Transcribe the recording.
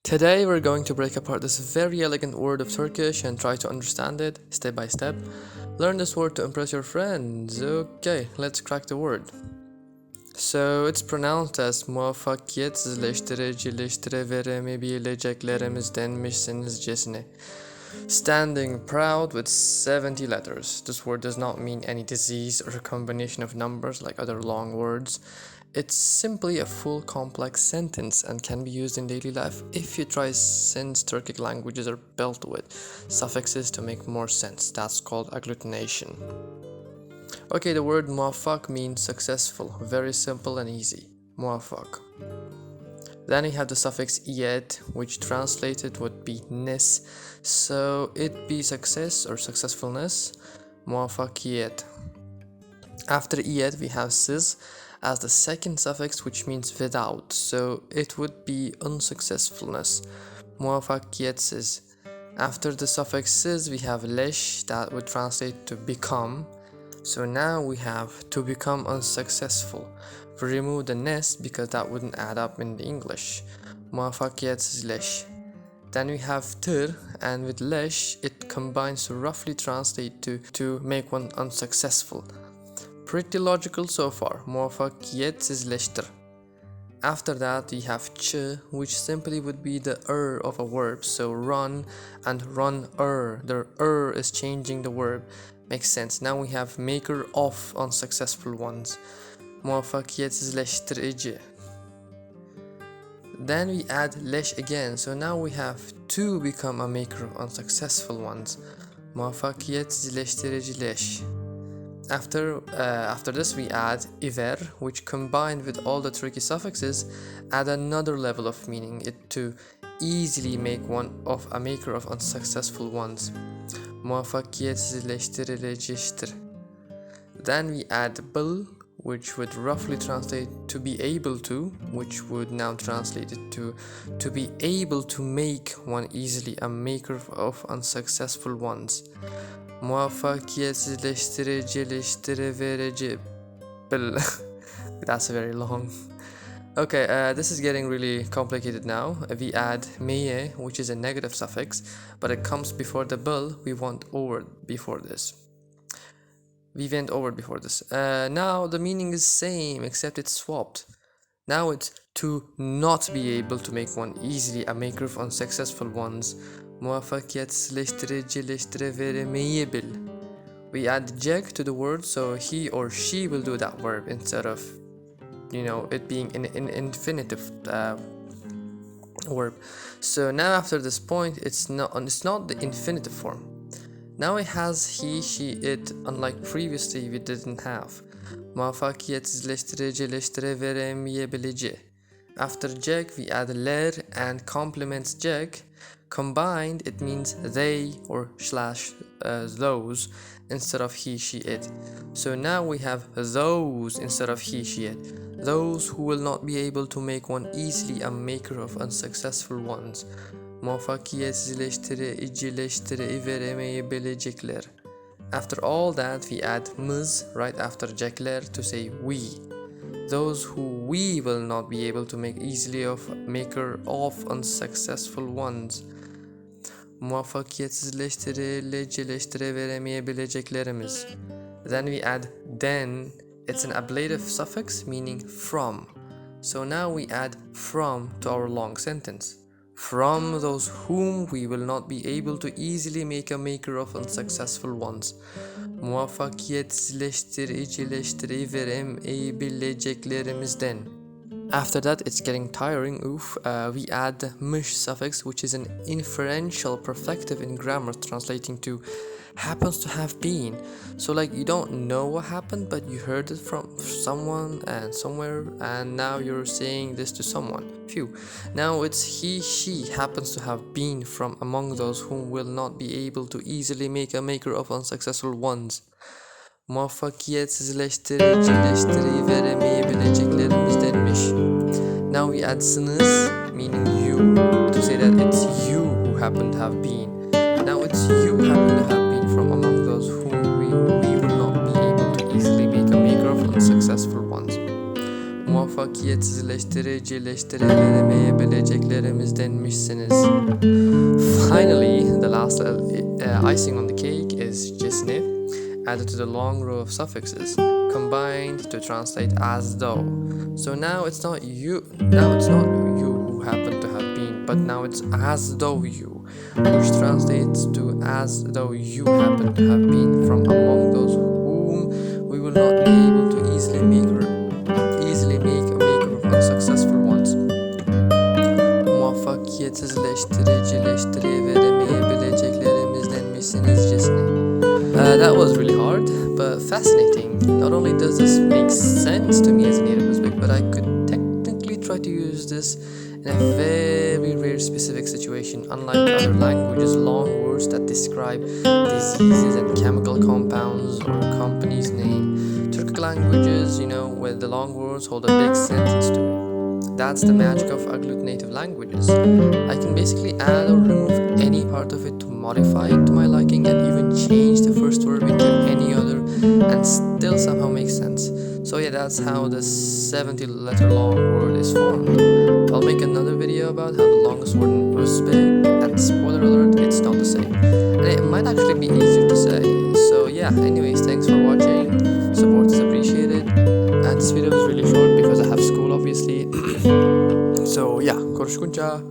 Today we're going to break apart this very elegant word of Turkish and try to understand it step by step. Learn this word to impress your friends. Okay, let's crack the word. So it's pronounced as muvaffakiyetsizleştiricileştireveremeyebileceklerimizdenmişsinizcesine. Standing proud with 70 letters. This word does not mean any disease or a combination of numbers like other long words. It's simply a full complex sentence and can be used in daily life if you try, since Turkic languages are built with suffixes to make more sense. That's called agglutination. Okay, the word muvaffak means successful. Very simple and easy. Muvaffak. Then we have the suffix iyet, which translated would be ness, so it be success or successfulness. Muvaffakiyet. After iyet we have siz as the second suffix, which means without, so it would be unsuccessfulness. Muvaffakiyetsiz. After the suffix siz we have lesh, that would translate to become, so now we have to become unsuccessful. We remove the ness because that wouldn't add up in the English. Muvaffakiyetsiz lesh. Then we have tir, and with lesh it combines to roughly translate to make one unsuccessful. Pretty logical so far. Muvaffakiyetsizleştir. After that we have ch, which simply would be the of a verb, so run and run-er. The is changing the verb. Makes sense. Now we have maker of unsuccessful ones. Muvaffakiyetsizleştirici. Then we add lesh again, so now we have to become a maker of unsuccessful ones. Muvaffakiyetsizleştirici leş. After this we add iver, which combined with all the tricky suffixes add another level of meaning, it to easily make one of a maker of unsuccessful ones. Muvaffakiyetsizleştirileştir. Then we add bil, which would roughly translate to be able to, which would now translate it to be able to make one easily a maker of unsuccessful ones. Muvaffakiyetsizleştiricileştireverici. That's very long. Okay, this is getting really complicated now. We add meye, which is a negative suffix, but it comes before the bil. We went over before this. Now the meaning is same, except it's swapped. Now it's to not be able to make one easily a maker of unsuccessful ones. Muvaffakiyetsizleştiricileştireveremeyebil. We add jeg to the word, so he or she will do that verb instead of, it being an infinitive verb. So now after this point, it's not the infinitive form. Now it has he, she, it, unlike previously we didn't have. Muvaffakiyetsizleştiricileştireveremeyebilici. After jeg we add ler and complements jeg. Combined it means they or / those instead of he, she, it. So now we have those instead of he, she, it. Those who will not be able to make one easily a maker of unsuccessful ones. Muvaffakiyetsizleştiricileştireveremeyebilecekler. After all that we add mız right after jekler to say we. Those who we will not be able to make easily of maker of unsuccessful ones. Muvaffakiyetsizleştiricileştireveremeyebileceklerimiz. Then we add den. It's an ablative suffix meaning from. So now we add from to our long sentence. From those whom we will not be able to easily make a maker of unsuccessful ones. Muvaffakiyetsizleştiricileştireveremeyebileceklerimizden. After that it's getting tiring. We add the mış suffix, which is an inferential perfective in grammar, translating to happens to have been. So like you don't know what happened, but you heard it from someone and somewhere, and now you're saying this to someone. Phew. Now it's he, she happens to have been from among those whom will not be able to easily make a maker of unsuccessful ones. Muvaffakiyetsizleştiricileştireveremeyebileceklerimizdenmiş. Now we add sınız, meaning you, to say that it's you who happen to have been. Now it's you happen to have been from among those whom we will not be able to easily make a maker of unsuccessful ones. Muvaffakiyetsizleştiricileştireveremeyebileceklerimiz. muvaffakiyetsizleştiricileştireveremeyebileceklerimizdenmişsiniz. Finally, the last icing on the cake is cisne, added to the long row of suffixes, combined to translate as though. So now it's not you who happen to have been, but now it's as though you, which translates to as though you happen to have been from among those whom we will not be able to easily make a maker of unsuccessful ones. Muvaffakiyetsizleştiricileştireveremeyebileceklerimizdenmişsinizcesine. That was really hard, but fascinating. Not only does this make sense to me as a native Uzbek, but I could technically try to use this in a very rare specific situation. Unlike other languages, long words that describe diseases and chemical compounds or company's name. Turkic languages, where the long words hold a big sentence to it. That's the magic of agglutinative languages. I can basically add or remove any part of it to modify it to my liking and even change the first verb into any other and still somehow make sense. So yeah, that's how the 70-letter long word is formed. I'll make another video about how the longest word in Uzbek, and spoiler alert, it's not the same. And it might actually be easier to say. So yeah, anyways, thanks for watching. Support is appreciated. And this video is really short because I have school obviously. So yeah, konuşkunca